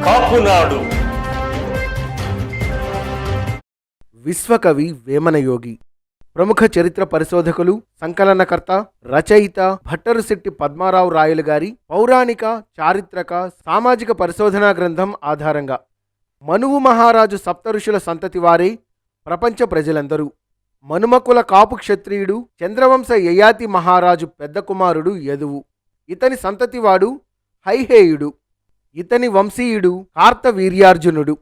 కాపునాడు. విశ్వకవి వేమనయోగి ప్రముఖ చరిత్ర పరిశోధకులు, సంకలనకర్త, రచయిత భట్టరుశెట్టి పద్మారావు రాయలు గారి పౌరాణిక, చారిత్రక, సామాజిక పరిశోధనా గ్రంథం ఆధారంగా మనువు మహారాజు సప్తఋషుల సంతతి వారే ప్రపంచ ప్రజలందరూ. మనుమకుల కాపు క్షత్రియుడు చంద్రవంశ యయాతి మహారాజు పెద్ద కుమారుడు యదువు. ఇతని సంతతివాడు హైహేయుడు. ఇతని వంశీయుడు కార్తవీర్యార్జునుడు.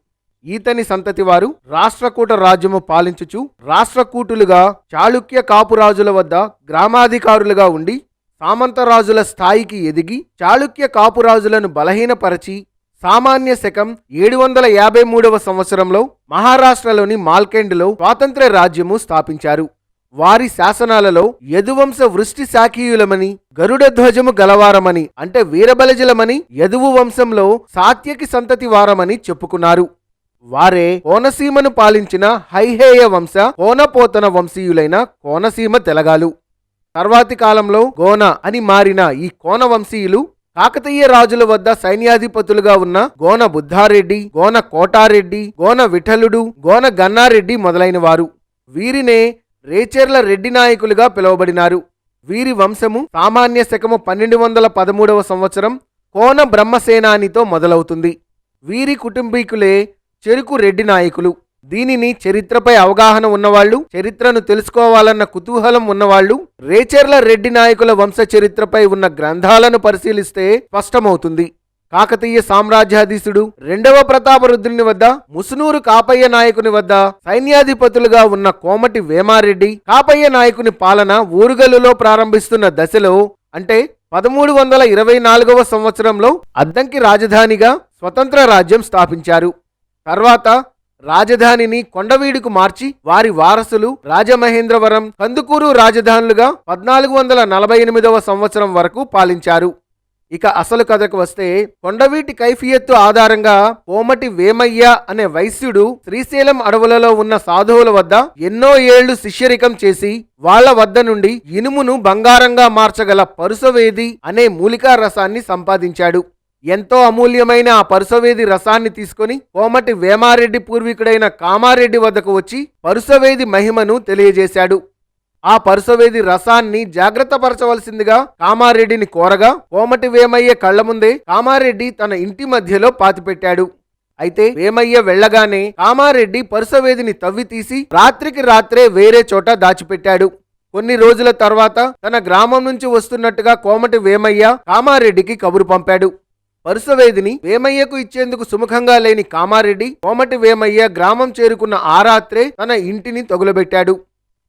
ఈతని సంతతివారు రాష్ట్రకూట రాజ్యము పాలించుచు రాష్ట్రకూటులుగా చాళుక్య కాపురాజుల వద్ద గ్రామాధికారులుగా ఉండి సామంతరాజుల స్థాయికి ఎదిగి చాళుక్య కాపురాజులను బలహీనపరచి సామాన్య శకం 753 సంవత్సరంలో మహారాష్ట్రలోని మాల్కెండ్లో స్వాతంత్ర్య రాజ్యము స్థాపించారు. వారి శాసనాలలో యదువంశ వృష్టి శాఖీయులమని, గరుడ ధ్వజము గలవారమని అంటే వీరబలజలమని, యదువు వంశంలో సాత్యకి సంతతి వారమని చెప్పుకున్నారు. వారే కోనసీమను పాలించిన హైహేయ వంశ కోనపోతన వంశీయులైన కోనసీమ తెలగాలు. తర్వాతి కాలంలో గోన అని మారిన ఈ కోన వంశీయులు కాకతీయ రాజుల వద్ద సైన్యాధిపతులుగా ఉన్న గోన బుద్ధారెడ్డి, గోన కోటారెడ్డి, గోన విఠలుడు, గోన గన్నారెడ్డి మొదలైన వారు. వీరినే రేచెర్ల రెడ్డి నాయకులుగా పిలువబడినారు. వీరి వంశము సామాన్య శకము 1213 సంవత్సరం కోన బ్రహ్మసేనానితో మొదలవుతుంది. వీరి కుటుంబీకులే చెరుకు రెడ్డి నాయకులు. దీనిని చరిత్రపై అవగాహన ఉన్నవాళ్లు, చరిత్రను తెలుసుకోవాలన్న కుతూహలం ఉన్నవాళ్లు రేచెర్ల రెడ్డి నాయకుల వంశ చరిత్రపై ఉన్న గ్రంథాలను పరిశీలిస్తే స్పష్టమవుతుంది. కాకతీయ సామ్రాజ్యాధీశుడు 2వ ప్రతాపరుద్రుని వద్ద, ముసునూరు కాపయ్య నాయకుని వద్ద సైన్యాధిపతులుగా ఉన్న కోమటి వేమారెడ్డి కాపయ్య నాయకుని పాలన ఊరుగల్లులో ప్రారంభిస్తున్న దశలో అంటే 1324 సంవత్సరంలో అద్దంకి రాజధానిగా స్వతంత్ర రాజ్యం స్థాపించారు. తర్వాత రాజధానిని కొండవీడుకు మార్చి వారి వారసులు రాజమహేంద్రవరం, కందుకూరు రాజధానులుగా 1448 సంవత్సరం వరకు పాలించారు. ఇక అసలు కథకు వస్తే, కొండవీటి కైఫియత్తు ఆధారంగా కోమటి వేమయ్య అనే వైశ్యుడు శ్రీశైలం అడవులలో ఉన్న సాధువుల వద్ద ఎన్నో ఏళ్లు శిష్యరికం చేసి వాళ్ల వద్ద నుండి ఇనుమును బంగారంగా మార్చగల పరుసవేది అనే మూలికా రసాన్ని సంపాదించాడు. ఎంతో అమూల్యమైన ఆ పరుసవేది రసాన్ని తీసుకుని కోమటి వేమారెడ్డి పూర్వీకుడైన కామారెడ్డి వద్దకు వచ్చి పరుసవేది మహిమను తెలియజేశాడు. ఆ పరుసవేది రసాన్ని జాగ్రత్తపరచవలసిందిగా కామారెడ్డిని కోరగా కోమటి వేమయ్య కళ్ల ముందే కామారెడ్డి తన ఇంటి మధ్యలో పాతిపెట్టాడు. అయితే వేమయ్య వెళ్లగానే కామారెడ్డి పరుసవేదిని తవ్వి తీసి రాత్రికి రాత్రే వేరే చోట దాచిపెట్టాడు. కొన్ని రోజుల తర్వాత తన గ్రామం నుంచి వస్తున్నట్టుగా కోమటి వేమయ్య కామారెడ్డికి కబురు పంపాడు. పరుసవేదిని వేమయ్యకు ఇచ్చేందుకు సుముఖంగా లేని కామారెడ్డి కోమటి వేమయ్య గ్రామం చేరుకున్న ఆ రాత్రే తన ఇంటిని తగులబెట్టాడు.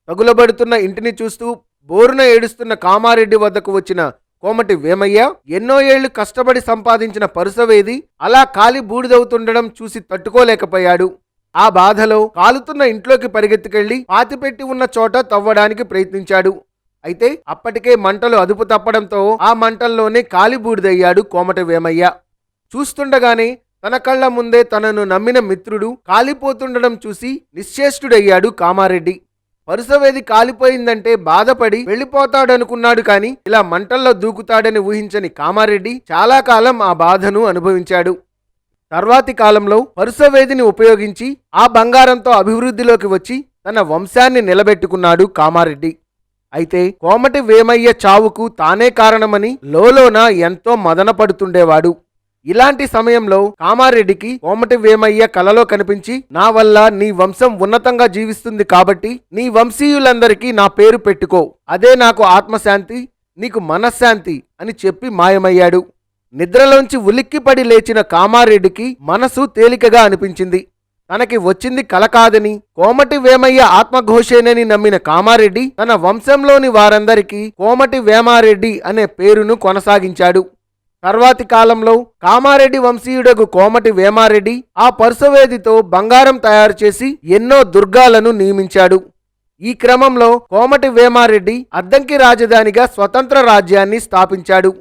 తగులబడుతున్న ఇంటిని చూస్తూ బోరున ఏడుస్తున్న కామారెడ్డి వద్దకు వచ్చిన కోమటి వేమయ్య ఎన్నో ఏళ్లు కష్టపడి సంపాదించిన పరుసవేది అలా కాలి బూడిదవుతుండడం చూసి తట్టుకోలేకపోయాడు. ఆ బాధలో కాలుతున్న ఇంట్లోకి పరిగెత్తుకెళ్లి పాతిపెట్టి ఉన్న చోట తవ్వడానికి ప్రయత్నించాడు. అయితే అప్పటికే మంటలు అదుపు తప్పడంతో ఆ మంటల్లోనే కాలిబూడిదయ్యాడు కోమటి వేమయ్య. చూస్తుండగానే తన కళ్ల ముందే తనను నమ్మిన మిత్రుడు కాలిపోతుండడం చూసి నిశ్చేష్టుడయ్యాడు కామారెడ్డి. పరుసవేది కాలిపోయిందంటే బాధపడి వెళ్లిపోతాడనుకున్నాడు. కాని ఇలా మంటల్లో దూకుతాడని ఊహించని కామారెడ్డి చాలా కాలం ఆ బాధను అనుభవించాడు. తర్వాతి కాలంలో పరుసవేదిని ఉపయోగించి ఆ బంగారంతో అభివృద్ధిలోకి వచ్చి తన వంశాన్ని నిలబెట్టుకున్నాడు కామారెడ్డి. అయితే కోమటి వేమయ్య చావుకు తానే కారణమని లోలోన ఎంతో మదనపడుతుండేవాడు. ఇలాంటి సమయంలో కామారెడ్డికి కోమటి వేమయ్య కలలో కనిపించి, నా వల్ల నీ వంశం ఉన్నతంగా జీవిస్తుంది కాబట్టి నీ వంశీయులందరికీ నా పేరు పెట్టుకో, అదే నాకు ఆత్మశాంతి, నీకు మనశ్శాంతి అని చెప్పి మాయమయ్యాడు. నిద్రలోంచి ఉలిక్కిపడి లేచిన కామారెడ్డికి మనసు తేలికగా అనిపించింది. తనకి వచ్చింది కల కాదని, కోమటి వేమయ్య ఆత్మఘోషేనని నమ్మిన కామారెడ్డి తన వంశంలోని వారందరికీ కోమటి వేమారెడ్డి అనే పేరును కొనసాగించాడు. తర్వాతి కాలంలో కామారెడ్డి వంశీయుడగు కోమటి వేమారెడ్డి ఆ పరుసవేదితో బంగారం తయారు చేసి ఎన్నో దుర్గాలను నియమించాడు. ఈ క్రమంలో కోమటి వేమారెడ్డి అద్దంకి రాజధానిగా స్వతంత్ర రాజ్యాన్ని స్థాపించాడు.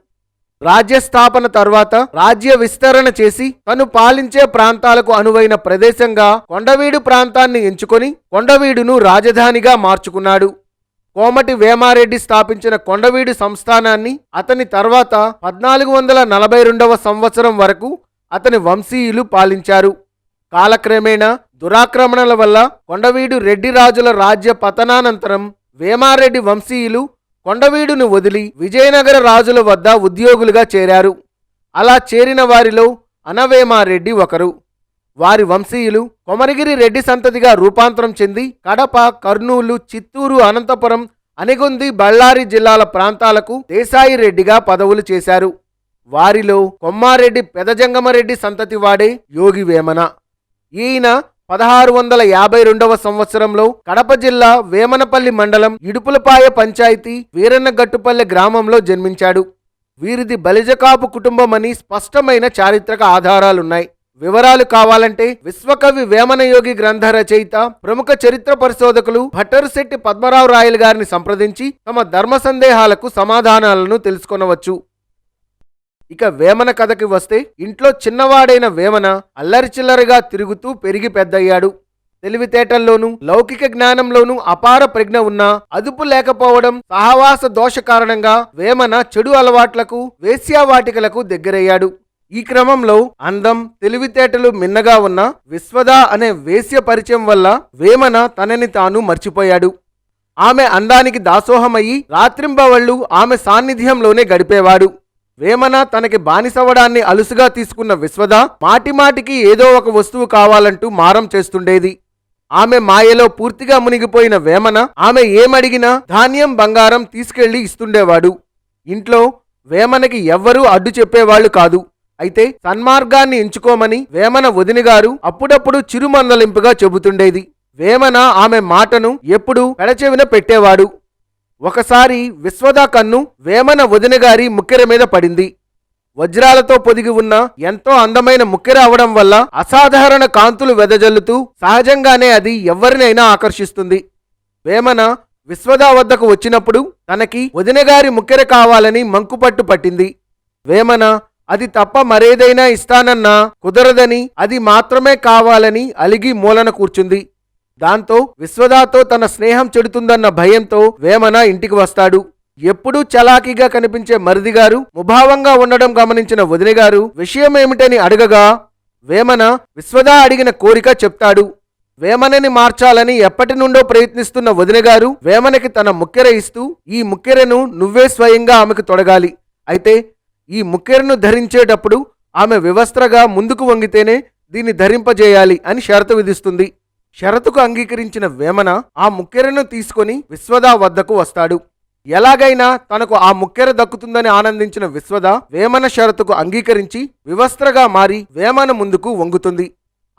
రాజ్యస్థాపన తర్వాత రాజ్య విస్తరణ చేసి తను పాలించే ప్రాంతాలకు అనువైన ప్రదేశంగా కొండవీడు ప్రాంతాన్ని ఎంచుకొని కొండవీడును రాజధానిగా మార్చుకున్నాడు. కోమటి వేమారెడ్డి స్థాపించిన కొండవీడు సంస్థానాన్ని అతని తర్వాత 1442 సంవత్సరం వరకు అతని వంశీయులు పాలించారు. కాలక్రమేణా దురాక్రమణల వల్ల కొండవీడు రెడ్డి రాజుల రాజ్య పతనానంతరం వేమారెడ్డి వంశీయులు కొండవీడును వదిలి విజయనగర రాజుల వద్ద ఉద్యోగులుగా చేరారు. అలా చేరిన వారిలో అనవేమారెడ్డి ఒకరు. వారి వంశీయులు కొమరగిరి రెడ్డి సంతతిగా రూపాంతరం చెంది కడప, కర్నూలు, చిత్తూరు, అనంతపురం, అనిగొంది, బళ్ళారి జిల్లాల ప్రాంతాలకు దేశాయి రెడ్డిగా పదవులు చేశారు. వారిలో కొమ్మారెడ్డి పెదజంగమరెడ్డి సంతతి వాడే యోగి వేమన. ఈయన 1652వ సంవత్సరంలో కడప జిల్లా వేమనపల్లి మండలం ఇడుపులపాయ పంచాయతీ వీరన్నగట్టుపల్లె గ్రామంలో జన్మించాడు. వీరిది బలిజకాపు కుటుంబమని స్పష్టమైన చారిత్రక ఆధారాలున్నాయి. వివరాలు కావాలంటే విశ్వకవి వేమనయోగి గ్రంథ రచయిత ప్రముఖ చరిత్ర పరిశోధకులు భట్టరుశెట్టి పద్మరావు రాయలు గారిని సంప్రదించి తమ ధర్మ సందేహాలకు సమాధానాలను తెలుసుకొనవచ్చు. ఇక వేమన కథకి వస్తే, ఇంట్లో చిన్నవాడైన వేమన అల్లరి చిల్లరగా తిరుగుతూ పెరిగి పెద్దయ్యాడు. తెలివితేటల్లోనూ లౌకిక జ్ఞానంలోనూ అపార ప్రజ్ఞ ఉన్నా అదుపు లేకపోవడం, సహవాస దోష కారణంగా వేమన చెడు అలవాట్లకు, వేశ్యావాటికలకు దగ్గరయ్యాడు. ఈ క్రమంలో అందం, తెలివితేటలు మిన్నగా ఉన్న విశ్వద అనే వేశ్య పరిచయం వల్ల వేమన తనని తాను మర్చిపోయాడు. ఆమె అందానికి దాసోహమయ్యి రాత్రింబవళ్లు ఆమె సాన్నిధ్యంలోనే గడిపేవాడు. వేమన తనకి బానిసవడాన్ని అలుసుగా తీసుకున్న విశ్వద మాటిమాటికి ఏదో ఒక వస్తువు కావాలంటూ మారం చేస్తుండేది. ఆమె మాయలో పూర్తిగా మునిగిపోయిన వేమన ఆమె ఏమడిగినా ధాన్యం, బంగారం తీసుకెళ్లి ఇస్తుండేవాడు. ఇంట్లో వేమనకి ఎవ్వరూ అడ్డు చెప్పేవాళ్లు కాదు. అయితే సన్మార్గాన్ని ఎంచుకోమని వేమన వదినగారు అప్పుడప్పుడు చిరుమందలింపుగా చెబుతుండేది. వేమన ఆమె మాటను ఎప్పుడూ పెడచెవిన పెట్టేవాడు. ఒకసారి విశ్వద కన్ను వేమన వదినగారి ముక్కెర మీద పడింది. వజ్రాలతో పొదిగి ఉన్న ఎంతో అందమైన ముక్కెర అవడం వల్ల అసాధారణ కాంతులు వెదజల్లుతూ సహజంగానే అది ఎవరినైనా ఆకర్షిస్తుంది. వేమన విశ్వద వద్దకు వచ్చినప్పుడు తనకి వదినగారి ముక్కెర కావాలని మంకుపట్టు పట్టింది. వేమన అది తప్ప మరేదైనా ఇస్తానన్నా కుదరదని, అది మాత్రమే కావాలని అలిగి మూలన కూర్చుంది. దాంతో విశ్వదాతో తన స్నేహం చెడుతుందన్న భయంతో వేమన ఇంటికి వస్తాడు. ఎప్పుడూ చలాకీగా కనిపించే మరిదిగారు ముభావంగా ఉండడం గమనించిన వదినగారు విషయమేమిటని అడగగా వేమన విశ్వద అడిగిన కోరిక చెప్తాడు. వేమనని మార్చాలని ఎప్పటి నుండో ప్రయత్నిస్తున్న వదినగారు వేమనకి తన ముక్కెర ఇస్తూ, ఈ ముక్కెరను నువ్వే స్వయంగా ఆమెకు తొడగాలి. అయితే ఈ ముక్కెరను ధరించేటప్పుడు ఆమె వివస్త్రగా ముందుకు వంగితేనే దీన్ని ధరింపజేయాలి అని షరతు విధిస్తుంది. షరతుకు అంగీకరించిన వేమన ఆ ముక్కెరను తీసుకొని విశ్వద వద్దకు వస్తాడు. ఎలాగైనా తనకు ఆ ముక్కెర దక్కుతుందని ఆనందించిన విశ్వద వేమన షరతుకు అంగీకరించి వివస్త్రగా మారి వేమన ముందుకు వంగుతుంది.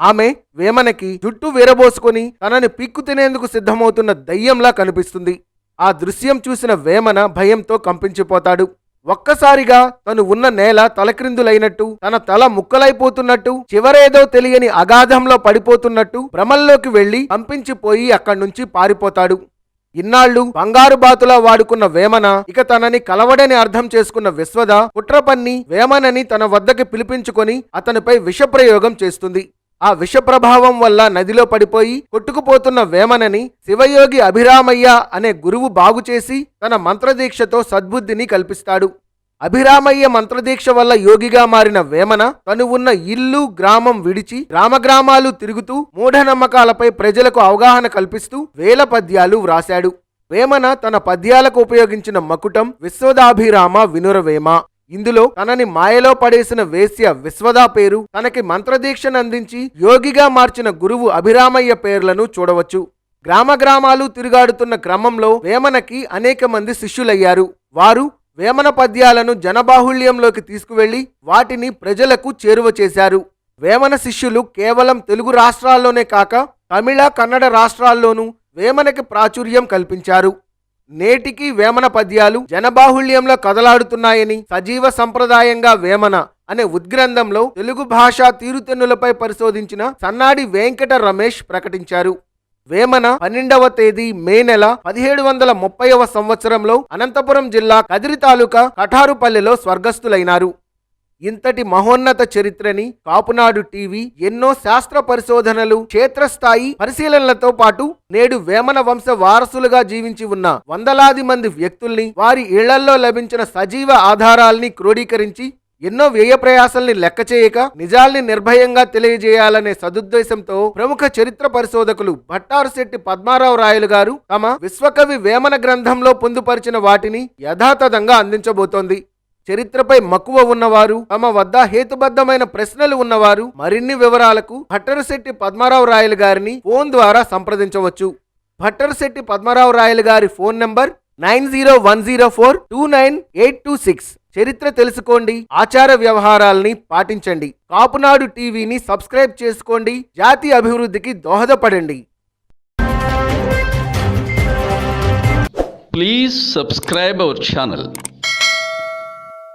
ఆమె వేమనకి జుట్టు వీరబోసుకొని తనని పీక్కు తినేందుకు సిద్ధమవుతున్న దయ్యంలా కనిపిస్తుంది. ఆ దృశ్యం చూసిన వేమన భయంతో కంపించిపోతాడు. ఒక్కసారిగా తను ఉన్న నేల తలక్రిందులైనట్టు, తన తల ముక్కలైపోతున్నట్టు, చివరేదో తెలియని అగాధంలో పడిపోతున్నట్టు భ్రమల్లోకి వెళ్లి కంపించిపోయి అక్కడి నుంచి పారిపోతాడు. ఇన్నాళ్లు బంగారు బాతులా వాడుకున్న వేమన ఇక తనని కలవడని అర్థం చేసుకున్న విశ్వద కుట్రపన్ని వేమనని తన వద్దకి పిలిపించుకొని అతనిపై విషప్రయోగం చేస్తుంది. ఆ విష ప్రభావం వల్ల నదిలో పడిపోయి కొట్టుకుపోతున్న వేమనని శివయోగి అభిరామయ్య అనే గురువు బాగుచేసి తన మంత్రదీక్షతో సద్బుద్ధిని కల్పిస్తాడు. అభిరామయ్య మంత్రదీక్ష వల్ల యోగిగా మారిన వేమన తను ఉన్న ఇల్లు, గ్రామం విడిచి గ్రామాలు తిరుగుతూ మూఢనమ్మకాలపై ప్రజలకు అవగాహన కల్పిస్తూ వేల పద్యాలు వ్రాశాడు. వేమన తన పద్యాలకు ఉపయోగించిన మకుటం విశ్వదాభిరామ వినురవేమ. ఇందులో తనని మాయలో పడేసిన వేశ్య విశ్వద పేరు, తనకి మంత్రదీక్షను అందించి యోగిగా మార్చిన గురువు అభిరామయ్య పేర్లను చూడవచ్చు. గ్రామాలు తిరుగాడుతున్న క్రమంలో వేమనకి అనేక మంది శిష్యులయ్యారు. వారు వేమన పద్యాలను జనబాహుళ్యంలోకి తీసుకువెళ్లి వాటిని ప్రజలకు చేరువ చేశారు. వేమన శిష్యులు కేవలం తెలుగు రాష్ట్రాల్లోనే కాక తమిళ, కన్నడ రాష్ట్రాల్లోనూ వేమనకి ప్రాచుర్యం కల్పించారు. నేటికి వేమన పద్యాలు జనబాహుళ్యంలో కదలాడుతున్నాయని సజీవ సంప్రదాయంగా వేమన అనే ఉద్గ్రంథంలో తెలుగు భాషా తీరుతెన్నులపై పరిశోధించిన సన్నాడి వెంకట రమేష్ ప్రకటించారు. వేమన 12వ తేదీ మే నెల 1730వ సంవత్సరంలో అనంతపురం జిల్లా కదిరి తాలూకా కఠారుపల్లెలో స్వర్గస్థులైనారు. ఇంతటి మహోన్నత చరిత్రని కాపునాడు టీవీ ఎన్నో శాస్త్ర పరిశోధనలు, క్షేత్రస్థాయి పరిశీలనలతో పాటు నేడు వేమన వంశ వారసులుగా జీవించి ఉన్న వందలాది మంది వ్యక్తుల్ని, వారి ఇళ్లల్లో లభించిన సజీవ ఆధారాల్ని క్రోడీకరించి ఎన్నో వ్యయ ప్రయాసాల్ని లెక్క చేయక నిజాల్ని నిర్భయంగా తెలియజేయాలనే సదుద్దేశంతో ప్రముఖ చరిత్ర పరిశోధకులు భట్టారుశెట్టి పద్మారావు రాయలు గారు తమ విశ్వకవి వేమన గ్రంథంలో పొందుపరిచిన వాటిని యథాతథంగా అందించబోతోంది. చరిత్రపై మక్కువ ఉన్నవారు, తమ వద్ద హేతుబద్ధమైన ప్రశ్నలు ఉన్నవారు మరిన్ని వివరాలకు భట్టరుశెట్టి పద్మారావు రాయలు గారిని ఫోన్ ద్వారా సంప్రదించవచ్చు. భట్టరుశెట్టి పద్మారావు రాయలు గారి ఫోన్ నంబర్ 9010429826. చరిత్ర తెలుసుకోండి, ఆచార వ్యవహారాల్ని పాటించండి. కాపునాడు టీవీని సబ్స్క్రైబ్ చేసుకోండి, జాతి అభివృద్ధికి దోహదపడండి. Please subscribe our channel.